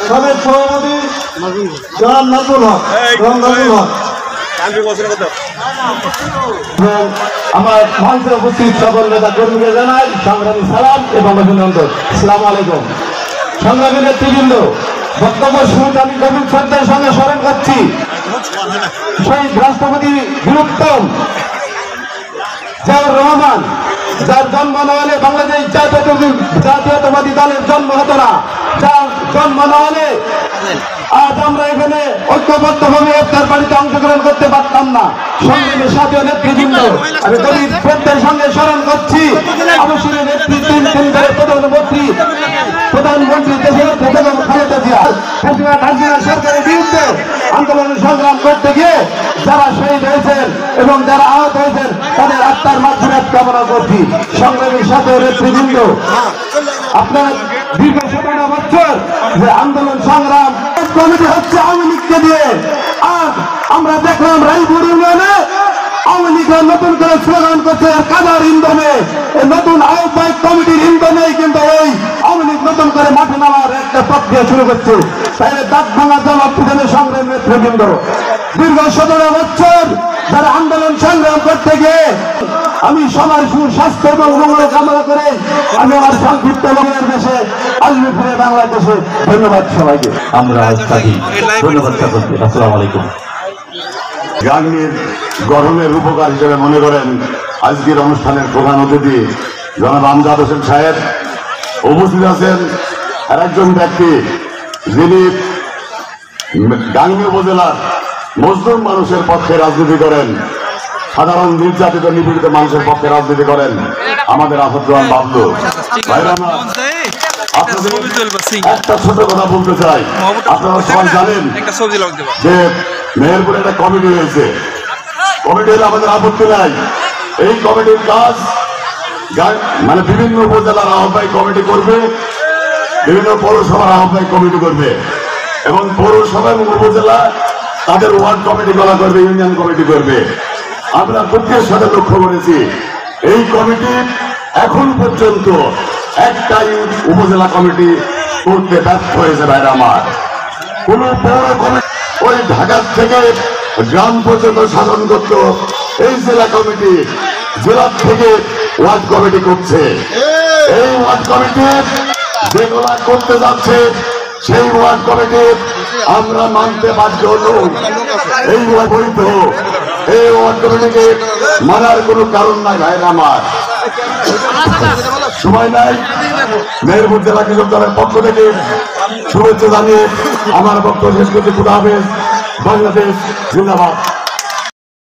সাবেক সভাপতি জনাব নাজমুল হক আমার মঞ্চে উপস্থিত সকল নেতা কর্মীকে জানাই সংগ্রামী সালাম এবং অভিনন্দন। আসসালামু আলাইকুম। সংগ্রামী নেতৃবৃন্দ, বক্তব্য শুরুতে আমি গভীর শ্রদ্ধার সঙ্গে স্মরণ করছি শহীদ রাষ্ট্রপতি বীরোত্তম জিয়াউর রহমান, যার জন্ম না হলে বাংলাদেশ জাতীয়তাবাদী দলের জন্ম হতো না, যার জন্ম না হলে আজ আমরা এখানে ঐক্যবদ্ধভাবে ইফতার পার্টিতে অংশগ্রহণ করতে পারতাম না। সংগ্রামী সাথী নেতৃবৃন্দ, আমি গভীর শ্রদ্ধার সঙ্গে স্মরণ করছি অবশ্যই নেতৃত্বের প্রধানমন্ত্রী দেশনেত্রী বেগম খালেদা জিয়া হাসিনা সরকারের বিরুদ্ধে আন্দোলন সংগ্রাম করতে গিয়ে যারা শহীদ হয়েছেন এবং যারা আহত হয়েছেন তাদের আত্মার মাগফিরাত কামনা করছি। সংগ্রামী সাথী নেতৃবৃন্দ, আপনার দীর্ঘ 17 বছর যে আন্দোলন সংগ্রাম কমিটি হচ্ছে আওয়ামী লীগকে দিয়ে, আর আমরা দেখলাম রায়পুর ইউনিয়নে আওয়ামী লীগের নতুন করে স্লোগান করছে কাদার ইন্ধনে, নতুন আহ্বায়ক কমিটির ইন্ধনেই কিন্তু এই আওয়ামী লীগ নতুন করে মাঠে নামার একটা প্রক্রিয়া শুরু করছে। তাহলে দাঁত ভাঙা জবাব দিতে সংগ্রাম নেতৃবৃন্দ, দীর্ঘ 17 বছর যারা আন্দোলন সংগ্রাম করতে গিয়ে আমি সবার সুস্বাস্থ্য এবং মঙ্গল কামনা করে আমি আমার সংক্ষিপ্ত বক্তব্যের দেশে আসবে ফিরে বাংলাদেশে। ধন্যবাদ সবাইকে। আমরা ধন্যবাদ করছি। আসসালামু আলাইকুম। গাঙ্গীর গঠনের উপকার হিসেবে মনে করেন আজকের অনুষ্ঠানের প্রধান অতিথি জনাব আমজাদ হোসেন সাহেব উপস্থিত আছেন। আর একজন ব্যক্তি যিনি গাঙ্গী উপজেলার মজলুম মানুষের পক্ষে রাজনীতি করেন, সাধারণ নির্যাতিত নিপীড়িত মানুষের পক্ষে রাজনীতি করেন, আমাদের আসাদুজ্জামান বাবলু ভাইরা। আপনাদের একটা ছোট কথা বলতে চাই। আপনারা সবাই জানেন যে মেহেরপুরে একটা কমিটি হয়েছে। কমিটি হলে আমাদের আপত্তি নাই। এই কমিটির কাজ মানে বিভিন্ন উপজেলার আহ্বায়ক কমিটি করবে, বিভিন্ন পৌরসভার আহ্বায়ক কমিটি করবে, এবং পৌরসভা এবং উপজেলা তাদের ওয়ার্ড কমিটি করা করবে, ইউনিয়ন কমিটি করবে। আমরা প্রত্যেকের সাথে লক্ষ্য করেছি এই কমিটি এখন পর্যন্ত একটাই উপজেলা কমিটি করতে ব্যর্থ হয়েছে। ভাইরা আমার, কোন পৌর কমিটি ওই ঢাকা থেকে গ্রাম পর্যন্ত শাসন করত, এই জেলা কমিটি জেলা থেকে ওয়ার্ড কমিটি করছে। এই ওয়ার্ড কমিটি যেগুলা করতে যাচ্ছে সেই ওয়ার্ড কমিটি আমরা মানতে বাধ্য নই। এই বৈধ এই ওয়ার্ড কমিটিকে মানার কোনো কারণ নাই। ভাইরা আমার, সময় নাই। মেহেরপুর জেলা কৃষক দলের পক্ষ থেকে শুভেচ্ছা জানিয়ে আমার বক্তব্য শেষ করছি। খুদা হাফেজ। বাংলাদেশ জিন্দাবাদ।